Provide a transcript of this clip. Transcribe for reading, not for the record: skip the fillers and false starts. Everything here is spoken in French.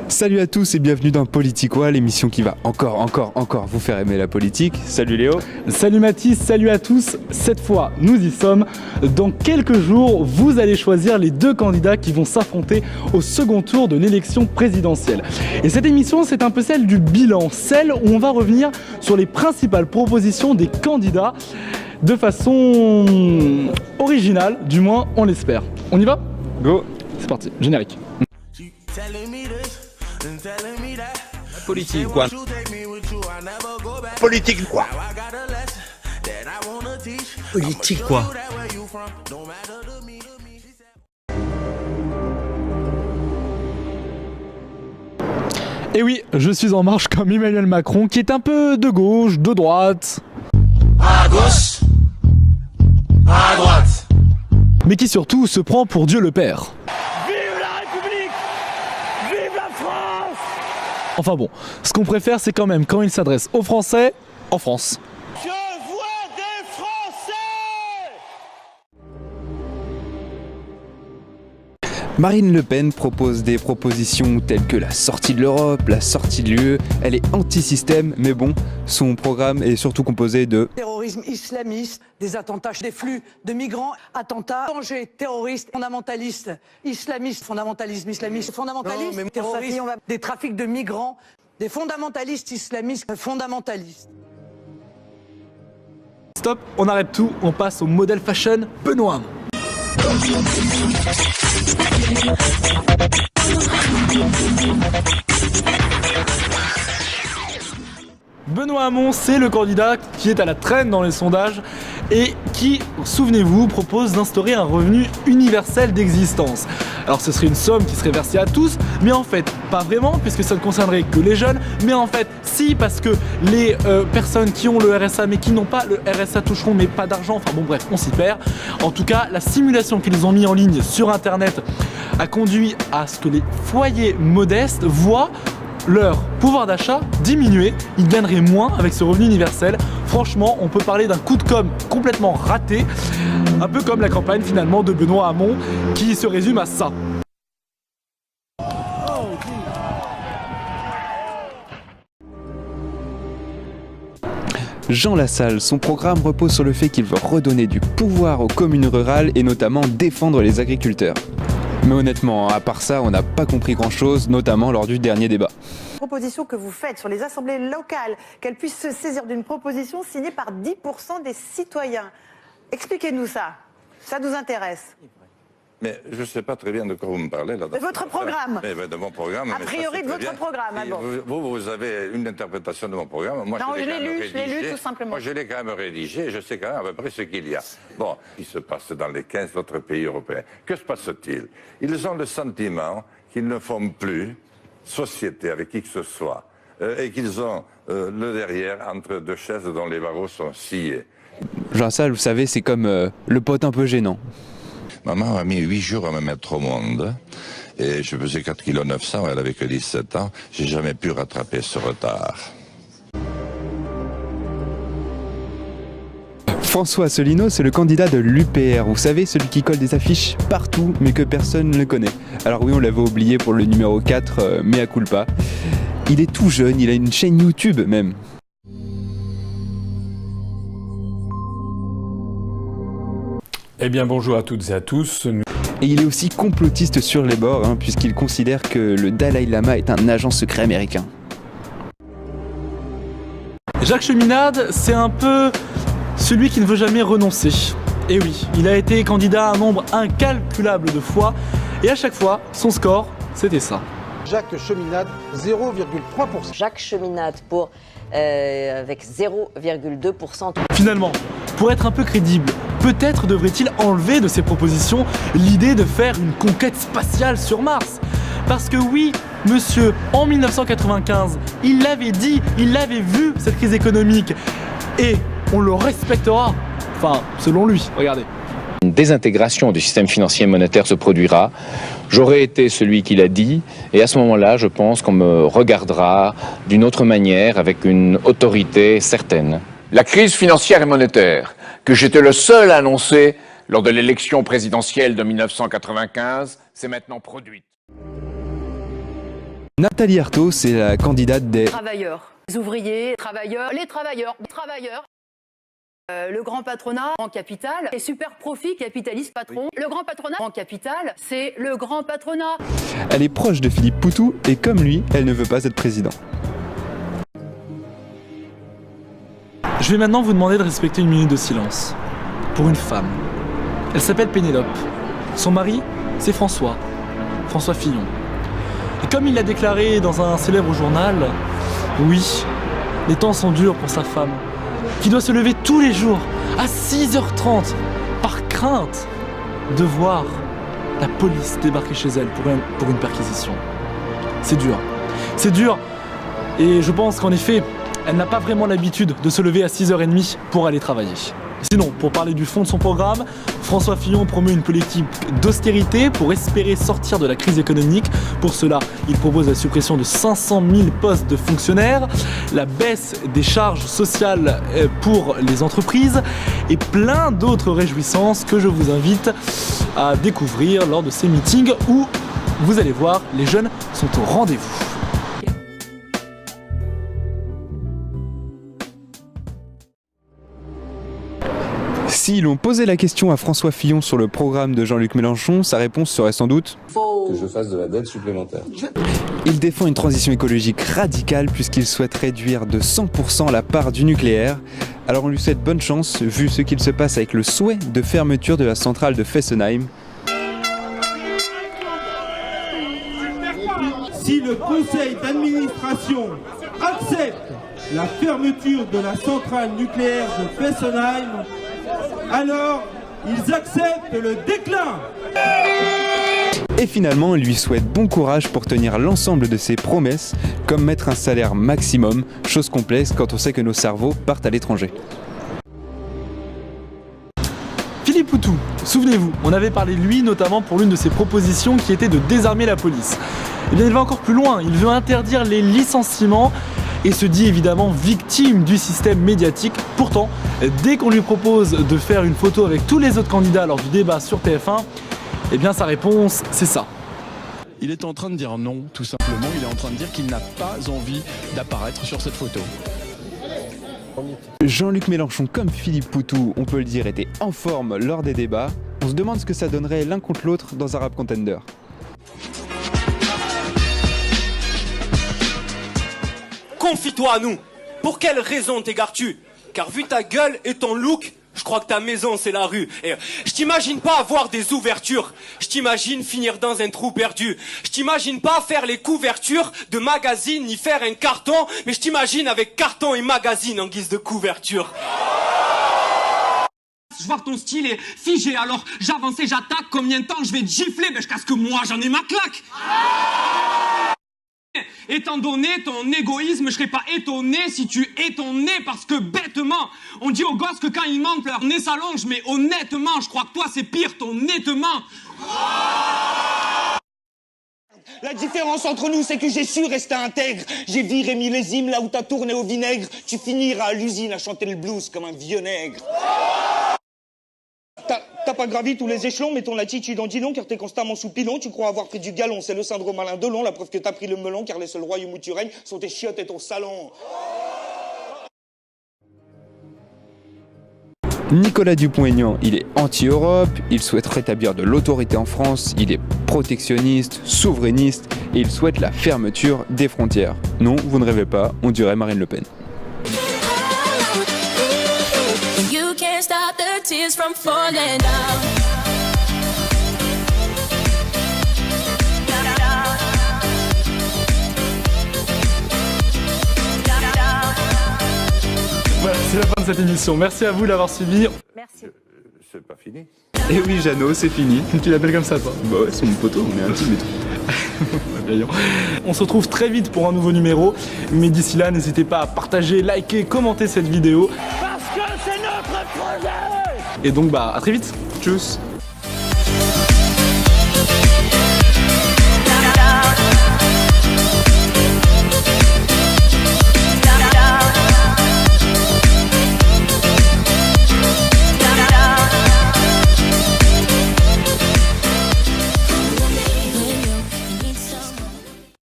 Salut à tous et bienvenue dans Politiquois, l'émission qui va encore vous faire aimer la politique. Salut Léo. Salut Mathis, salut à tous. Cette fois, nous y sommes. Dans quelques jours, vous allez choisir les deux candidats qui vont s'affronter au second tour de l'élection présidentielle. Et cette émission, c'est un peu celle du bilan, celle où on va revenir sur les principales propositions des candidats de façon originale, du moins on l'espère. On y va ? Go. C'est parti, générique. Politique quoi. Politique quoi. Politique quoi. Et oui, je suis en marche comme Emmanuel Macron, qui est un peu de gauche, de droite. À gauche. À droite. Mais qui surtout se prend pour Dieu le Père. Enfin bon, ce qu'on préfère, c'est quand même quand il s'adresse aux Français, en France. Je vois des Français! Marine Le Pen propose des propositions telles que la sortie de l'Europe, la sortie de l'UE. Elle est anti-système, mais bon, son programme est surtout composé de terrorisme islamiste, des attentats, des flux de migrants, attentats, dangers terroristes, fondamentalistes, islamistes, fondamentalisme islamiste, fondamentalistes, non, mais terroristes, des trafics de migrants, des fondamentalistes islamistes, fondamentalistes. Stop, on arrête tout, on passe au modèle fashion Benoît Hamon. Benoît Hamon, c'est le candidat qui est à la traîne dans les sondages et qui, souvenez-vous, propose d'instaurer un revenu universel d'existence. Alors ce serait une somme qui serait versée à tous, mais en fait pas vraiment, puisque ça ne concernerait que les jeunes, mais en fait si, parce que les personnes qui ont le RSA mais qui n'ont pas le RSA toucheront mais pas d'argent, enfin bon bref, on s'y perd. En tout cas, la simulation qu'ils ont mis en ligne sur internet a conduit à ce que les foyers modestes voient leur pouvoir d'achat diminuer, ils gagneraient moins avec ce revenu universel. Franchement, on peut parler d'un coup de com' complètement raté, un peu comme la campagne finalement de Benoît Hamon qui se résume à ça. Jean Lassalle. Son programme repose sur le fait qu'il veut redonner du pouvoir aux communes rurales et notamment défendre les agriculteurs. Mais honnêtement, à part ça, on n'a pas compris grand-chose, notamment lors du dernier débat. Proposition que vous faites sur les assemblées locales, qu'elles puissent se saisir d'une proposition signée par 10% des citoyens. Expliquez-nous ça, ça nous intéresse. Mais je ne sais pas très bien de quoi vous me parlez là. De votre programme. Mais de mon programme. A priori de votre programme. Ah bon. Vous avez une interprétation de mon programme. Moi, non, je l'ai lu tout simplement. Moi, je l'ai quand même rédigé et je sais quand même à peu près ce qu'il y a. Bon, il se passe dans les 15 autres pays européens. Que se passe-t-il? Ils ont le sentiment qu'ils ne font plus société avec qui que ce soit et qu'ils ont le derrière entre deux chaises dont les barreaux sont sciés. Jean Lassalle, vous savez, c'est comme le pote un peu gênant. Maman a mis 8 jours à me mettre au monde et je faisais 4,9 kg, elle avait que 17 ans. J'ai jamais pu rattraper ce retard. François Asselineau, c'est le candidat de l'UPR. Vous savez, celui qui colle des affiches partout, mais que personne ne connaît. Alors oui, on l'avait oublié pour le numéro 4, mea culpa. Il est tout jeune, il a une chaîne YouTube même. Eh bien bonjour à toutes et à tous. Et il est aussi complotiste sur les bords, puisqu'il considère que le Dalai Lama est un agent secret américain. Jacques Cheminade, c'est un peu celui qui ne veut jamais renoncer. Et oui, il a été candidat à un nombre incalculable de fois, et à chaque fois, son score, c'était ça. Jacques Cheminade, 0,3%. Jacques Cheminade avec 0,2%. Finalement, pour être un peu crédible, peut-être devrait-il enlever de ses propositions l'idée de faire une conquête spatiale sur Mars. Parce que oui, monsieur, en 1995, il l'avait dit, il l'avait vu, cette crise économique. Et on le respectera. Enfin, selon lui, regardez. Une désintégration du système financier et monétaire se produira. J'aurais été celui qui l'a dit, et à ce moment-là, je pense qu'on me regardera d'une autre manière, avec une autorité certaine. La crise financière et monétaire, que j'étais le seul à annoncer lors de l'élection présidentielle de 1995, s'est maintenant produite. Nathalie Arthaud, c'est la candidate des Travailleurs, les ouvriers, les travailleurs. Le grand patronat en capital, les super profits capitalistes patrons. Le grand patronat en capital, c'est le grand patronat. Elle est proche de Philippe Poutou et comme lui, elle ne veut pas être président. Je vais maintenant vous demander de respecter une minute de silence pour une femme. Elle s'appelle Pénélope. Son mari, c'est François Fillon. Et comme il l'a déclaré dans un célèbre journal, oui, les temps sont durs pour sa femme, qui doit se lever tous les jours à 6h30 par crainte de voir la police débarquer chez elle pour une perquisition. C'est dur. Et je pense qu'en effet, elle n'a pas vraiment l'habitude de se lever à 6h30 pour aller travailler. Sinon, pour parler du fond de son programme, François Fillon promeut une politique d'austérité pour espérer sortir de la crise économique. Pour cela, il propose la suppression de 500 000 postes de fonctionnaires, la baisse des charges sociales pour les entreprises et plein d'autres réjouissances que je vous invite à découvrir lors de ces meetings où, vous allez voir, les jeunes sont au rendez-vous. Si l'on posait la question à François Fillon sur le programme de Jean-Luc Mélenchon, sa réponse serait sans doute que je fasse de la dette supplémentaire. Il défend une transition écologique radicale puisqu'il souhaite réduire de 100% la part du nucléaire. Alors on lui souhaite bonne chance vu ce qu'il se passe avec le souhait de fermeture de la centrale de Fessenheim. Si le conseil d'administration accepte la fermeture de la centrale nucléaire de Fessenheim, alors ils acceptent le déclin. Et finalement, il lui souhaite bon courage pour tenir l'ensemble de ses promesses, comme mettre un salaire maximum, chose complexe quand on sait que nos cerveaux partent à l'étranger. Philippe Poutou, souvenez-vous, on avait parlé de lui notamment pour l'une de ses propositions qui était de désarmer la police. Eh bien, il va encore plus loin, il veut interdire les licenciements et se dit évidemment victime du système médiatique. Pourtant, dès qu'on lui propose de faire une photo avec tous les autres candidats lors du débat sur TF1, eh bien sa réponse, c'est ça. Il est en train de dire non, tout simplement. Il est en train de dire qu'il n'a pas envie d'apparaître sur cette photo. Jean-Luc Mélenchon comme Philippe Poutou, on peut le dire, était en forme lors des débats. On se demande ce que ça donnerait l'un contre l'autre dans un rap contender. Confie-toi à nous. Pour quelle raison t'égares-tu? Car vu ta gueule et ton look, je crois que ta maison c'est la rue. Et je t'imagine pas avoir des ouvertures. Je t'imagine finir dans un trou perdu. Je t'imagine pas faire les couvertures de magazines ni faire un carton. Mais je t'imagine avec carton et magazine en guise de couverture. Je vois que ton style est figé, alors j'avance et j'attaque. Combien de temps je vais te gifler? Ben jusqu'à ce que moi j'en ai ma claque. Étant donné ton égoïsme, je serais pas étonné si tu es ton nez parce que bêtement, on dit aux gosses que quand ils mentent, leur nez s'allonge, mais honnêtement, je crois que toi c'est pire, ton nettement. La différence entre nous, c'est que j'ai su rester intègre. J'ai viré millésime là où t'as tourné au vinaigre. Tu finiras à l'usine à chanter le blues comme un vieux nègre. T'as pas gravi tous les échelons, mais ton attitude en dit non, car t'es constamment sous pilon. Tu crois avoir pris du galon, c'est le syndrome Alain Delon. La preuve que t'as pris le melon, car les seuls royaumes où tu règnes sont tes chiottes et ton salon. Nicolas Dupont-Aignan, il est anti-Europe, il souhaite rétablir de l'autorité en France, il est protectionniste, souverainiste et il souhaite la fermeture des frontières. Non, vous ne rêvez pas, on dirait Marine Le Pen. You can't stop the tears from falling down. Voilà, c'est la fin de cette émission. Merci à vous d'avoir suivi. Merci. C'est pas fini. Et oui, Jeannot, c'est fini. Tu l'appelles comme ça, toi? Bah ouais, c'est mon poteau, on est intimes et tout. On se retrouve très vite pour un nouveau numéro. Mais d'ici là, n'hésitez pas à partager, liker, commenter cette vidéo. Parce que c'est notre projet. Et donc, à très vite. Tchuss.